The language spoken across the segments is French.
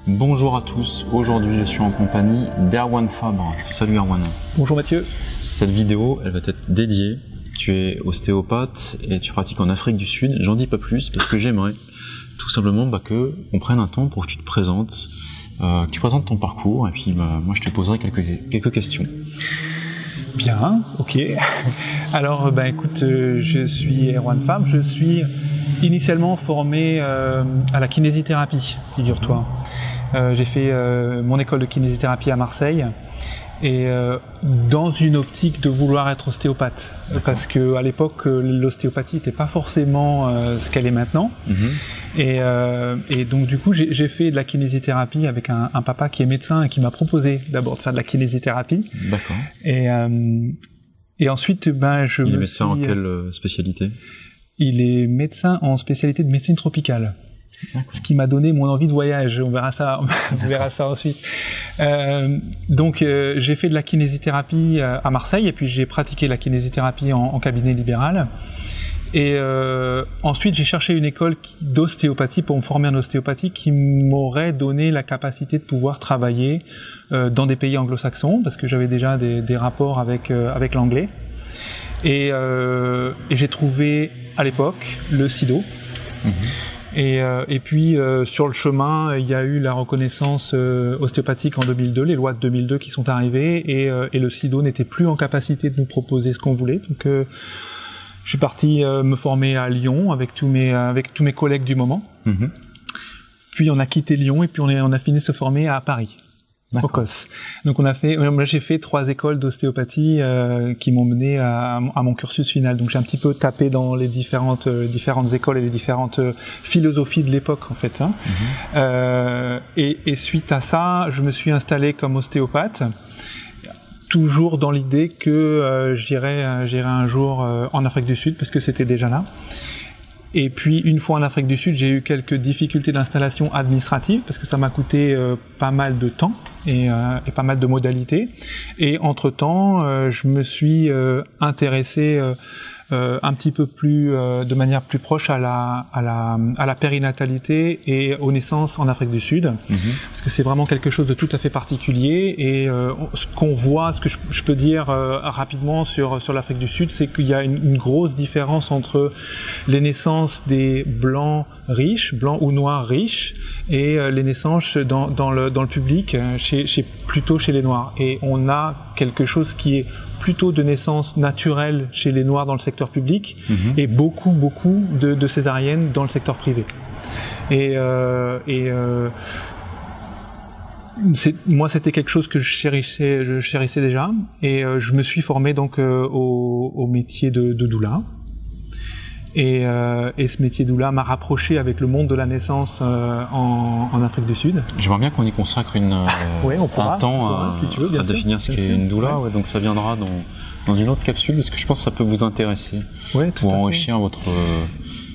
Bonjour à tous, aujourd'hui je suis en compagnie d'Erwan Fabre. Salut Erwan. Bonjour Mathieu. Cette vidéo, elle va être dédiée. Tu es ostéopathe et tu pratiques en Afrique du Sud. J'en dis pas plus parce que j'aimerais tout simplement qu'on prenne un temps pour que tu te présentes, que tu présentes ton parcours et puis moi je te poserai quelques questions. Bien, ok. Alors écoute, je suis Erwan Fabre, je suis initialement formé à la kinésithérapie, figure-toi. J'ai fait mon école de kinésithérapie à Marseille et dans une optique de vouloir être ostéopathe. D'accord. Parce qu'à l'époque, l'ostéopathie n'était pas forcément ce qu'elle est maintenant. Et donc du coup, j'ai fait de la kinésithérapie avec un papa qui est médecin et qui m'a proposé d'abord de faire de la kinésithérapie. D'accord. Et ensuite, Il est médecin en quelle spécialité ? Il est médecin en spécialité de médecine tropicale. D'accord. Ce qui m'a donné mon envie de voyage. On verra ça ensuite. Donc, j'ai fait de la kinésithérapie à Marseille et puis j'ai pratiqué la kinésithérapie en cabinet libéral. Et ensuite, j'ai cherché une école d'ostéopathie pour me former en ostéopathie qui m'aurait donné la capacité de pouvoir travailler dans des pays anglo-saxons parce que j'avais déjà des rapports avec l'anglais. Et j'ai trouvé à l'époque le SIDO. Et puis sur le chemin, il y a eu la reconnaissance ostéopathique en 2002, les lois de 2002 qui sont arrivées, et le SIDO n'était plus en capacité de nous proposer ce qu'on voulait. Donc je suis parti me former à Lyon avec tous mes collègues du moment. Puis on a quitté Lyon et puis on a fini de se former à Paris. Au COS. Donc j'ai fait 3 écoles d'ostéopathie qui m'ont mené à mon cursus final. Donc j'ai un petit peu tapé dans les différentes écoles et les différentes philosophies de l'époque en fait. Et suite à ça, je me suis installé comme ostéopathe, toujours dans l'idée que j'irai un jour en Afrique du Sud parce que c'était déjà là. Et puis, une fois en Afrique du Sud, j'ai eu quelques difficultés d'installation administrative parce que ça m'a coûté pas mal de temps et pas mal de modalités. Et entre-temps, je me suis intéressé un petit peu plus, de manière plus proche à la périnatalité et aux naissances en Afrique du Sud, parce que c'est vraiment quelque chose de tout à fait particulier. Et ce qu'on voit, ce que je peux dire rapidement sur l'Afrique du Sud, c'est qu'il y a une grosse différence entre les naissances des blancs riches, blancs ou noirs riches, et les naissances dans le public, plutôt chez les noirs. Et on a quelque chose qui est plutôt de naissance naturelle chez les noirs dans le secteur public et beaucoup de césariennes dans le secteur privé. Moi, c'était quelque chose que je chérissais déjà, et je me suis formé donc au métier de doula. Et ce métier doula m'a rapproché avec le monde de la naissance en Afrique du Sud. J'aimerais bien qu'on y consacre un temps si tu veux, bien à sûr, définir ce qu'est une doula. Ouais, donc ça viendra dans une autre capsule parce que je pense que ça peut vous intéresser pour enrichir votre.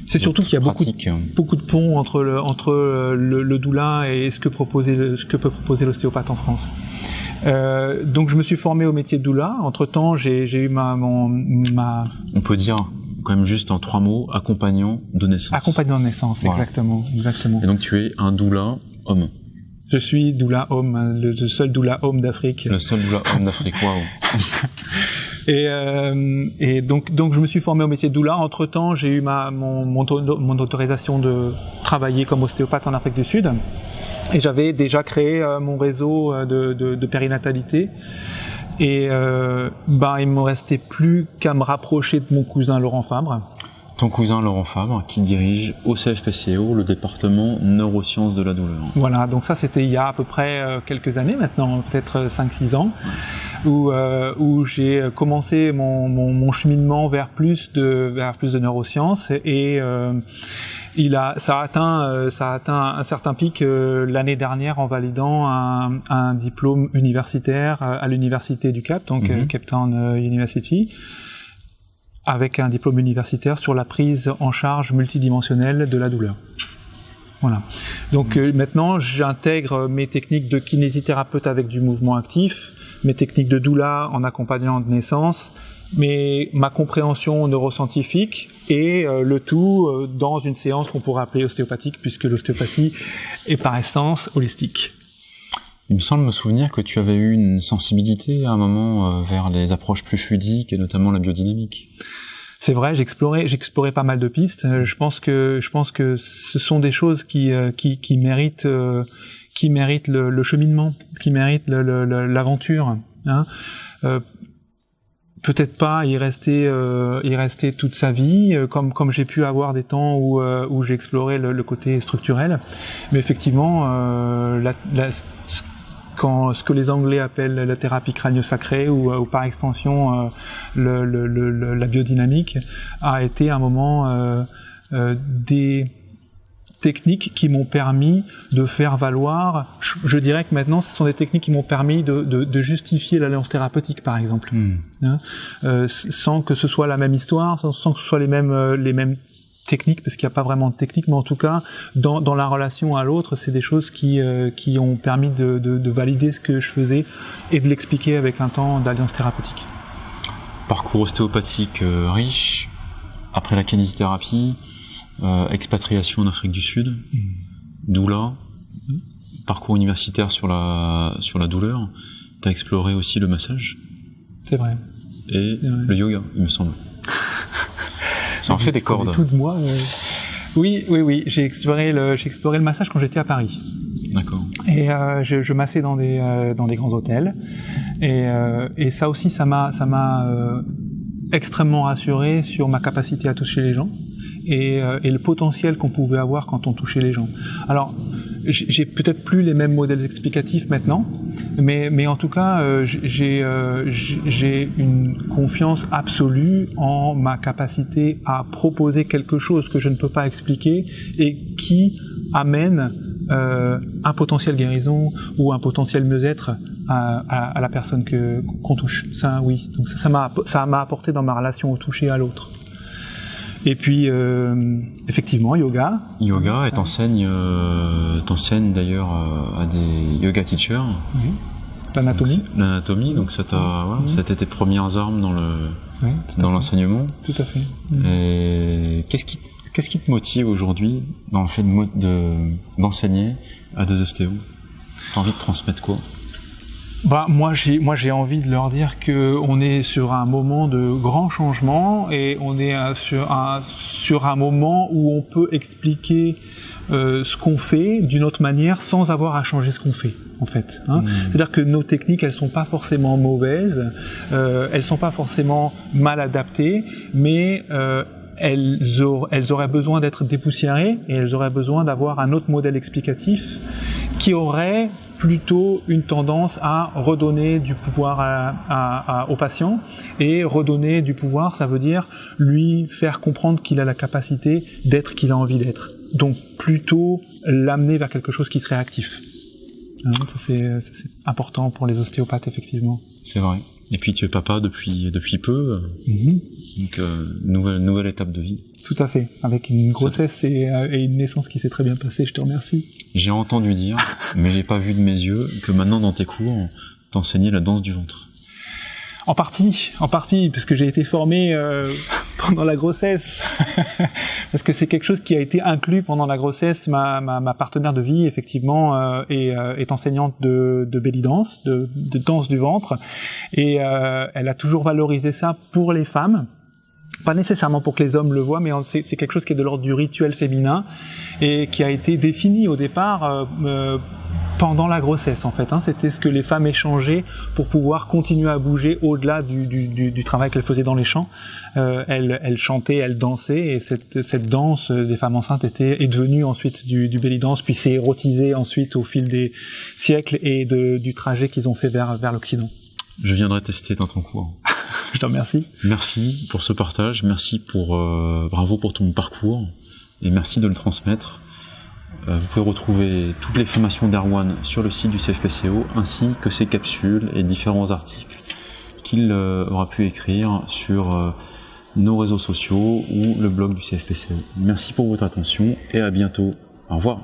C'est surtout qu'il y a beaucoup de ponts entre le doula et ce que peut proposer l'ostéopathe en France. Donc je me suis formé au métier de doula. Entre-temps, j'ai eu On peut dire quand même juste en 3 mots, accompagnant de naissance. Accompagnant de naissance, voilà. Exactement. Et donc tu es un doula homme. Je suis doula homme, le seul doula homme d'Afrique. Le seul doula homme d'Afrique, waouh. Et donc je me suis formé au métier de doula. Entre-temps, j'ai eu mon autorisation de travailler comme ostéopathe en Afrique du Sud. Et j'avais déjà créé mon réseau de périnatalité. Et il me restait plus qu'à me rapprocher de mon cousin Laurent Fabre. Ton cousin Laurent Fabre, qui dirige au CFPCO, le département neurosciences de la douleur. Voilà, donc ça c'était il y a à peu près quelques années maintenant, peut-être 5-6 ans, où j'ai commencé mon cheminement vers plus de neurosciences et ça a atteint un certain pic l'année dernière en validant un diplôme universitaire à l'université du Cap, donc Cape Town University, avec un diplôme universitaire sur la prise en charge multidimensionnelle de la douleur. Voilà. Donc maintenant, j'intègre mes techniques de kinésithérapeute avec du mouvement actif, mes techniques de doula en accompagnant de naissance, ma compréhension neuroscientifique et le tout dans une séance qu'on pourrait appeler ostéopathique, puisque l'ostéopathie est par essence holistique. Il me semble me souvenir que tu avais eu une sensibilité à un moment vers les approches plus fluidiques et notamment la biodynamique. C'est vrai, j'explorais pas mal de pistes. Je pense que ce sont des choses qui méritent le cheminement, qui méritent l'aventure. Hein. Peut-être pas y rester toute sa vie, comme j'ai pu avoir des temps où j'ai exploré le côté structurel. Mais effectivement, ce que les Anglais appellent la thérapie crânio-sacrée ou par extension la biodynamique a été un moment des techniques qui m'ont permis de faire valoir, je dirais que maintenant ce sont des techniques qui m'ont permis de justifier l'alliance thérapeutique par exemple, sans que ce soit la même histoire, sans que ce soit les mêmes technique, parce qu'il n'y a pas vraiment de technique, mais en tout cas, dans la relation à l'autre, c'est des choses qui ont permis de valider ce que je faisais et de l'expliquer avec un temps d'alliance thérapeutique. Parcours ostéopathique riche, après la kinésithérapie, expatriation en Afrique du Sud, doula, parcours universitaire sur la douleur, tu as exploré aussi le massage. C'est vrai. Et le yoga, il me semble. Ça en fait des cordes. Tout de moi. Oui. J'ai exploré le massage quand j'étais à Paris. D'accord. Et je massais dans des grands hôtels. Et ça aussi, ça m'a extrêmement rassuré sur ma capacité à toucher les gens et le potentiel qu'on pouvait avoir quand on touchait les gens. Alors, j'ai peut-être plus les mêmes modèles explicatifs maintenant, mais en tout cas, j'ai une confiance absolue en ma capacité à proposer quelque chose que je ne peux pas expliquer et qui amène un potentiel guérison ou un potentiel mieux-être à la personne qu'on touche. Ça, oui. Donc ça m'a apporté dans ma relation au toucher à l'autre. Et puis, effectivement, yoga. Yoga, et t'enseignes d'ailleurs à des yoga teachers. Oui. L'anatomie. Donc ça t'a été tes premières armes dans l'enseignement. Tout à fait. Et qu'est-ce qui te motive aujourd'hui dans le fait d'enseigner à des ostéos? T'as envie de transmettre quoi? Moi j'ai envie de leur dire que on est sur un moment de grand changement et on est sur un moment où on peut expliquer ce qu'on fait d'une autre manière sans avoir à changer ce qu'on fait en fait. C'est-à-dire que nos techniques elles sont pas forcément mauvaises, elles sont pas forcément mal adaptées, mais elles auraient besoin d'être dépoussiérées et elles auraient besoin d'avoir un autre modèle explicatif qui aurait plutôt une tendance à redonner du pouvoir au patient. Et redonner du pouvoir, ça veut dire lui faire comprendre qu'il a la capacité d'être qu'il a envie d'être. Donc plutôt l'amener vers quelque chose qui serait actif. Ça, c'est important pour les ostéopathes, effectivement. C'est vrai. Et puis tu es papa depuis peu, donc nouvelle étape de vie. Tout à fait, avec une grossesse et une naissance qui s'est très bien passée, je te remercie. J'ai entendu dire, mais j'ai pas vu de mes yeux, que maintenant dans tes cours, t'enseignais la danse du ventre. En partie, parce que j'ai été formé pendant la grossesse, parce que c'est quelque chose qui a été inclus pendant la grossesse. Ma partenaire de vie, effectivement, est enseignante de belly dance, de danse du ventre, et elle a toujours valorisé ça pour les femmes. Pas nécessairement pour que les hommes le voient, mais c'est quelque chose qui est de l'ordre du rituel féminin et qui a été défini au départ pendant la grossesse en fait. C'était ce que les femmes échangeaient pour pouvoir continuer à bouger au-delà du travail qu'elles faisaient dans les champs. Elles chantaient, elles dansaient, et cette danse des femmes enceintes est devenue ensuite du belly dance, puis s'est érotisée ensuite au fil des siècles et du trajet qu'ils ont fait vers l'Occident. Je viendrai tester dans ton cours. Je te remercie. Merci pour ce partage, merci bravo pour ton parcours, et merci de le transmettre. Vous pouvez retrouver toutes les formations d'Erwan sur le site du CFPCO, ainsi que ses capsules et différents articles qu'il aura pu écrire sur nos réseaux sociaux ou le blog du CFPCO. Merci pour votre attention et à bientôt. Au revoir.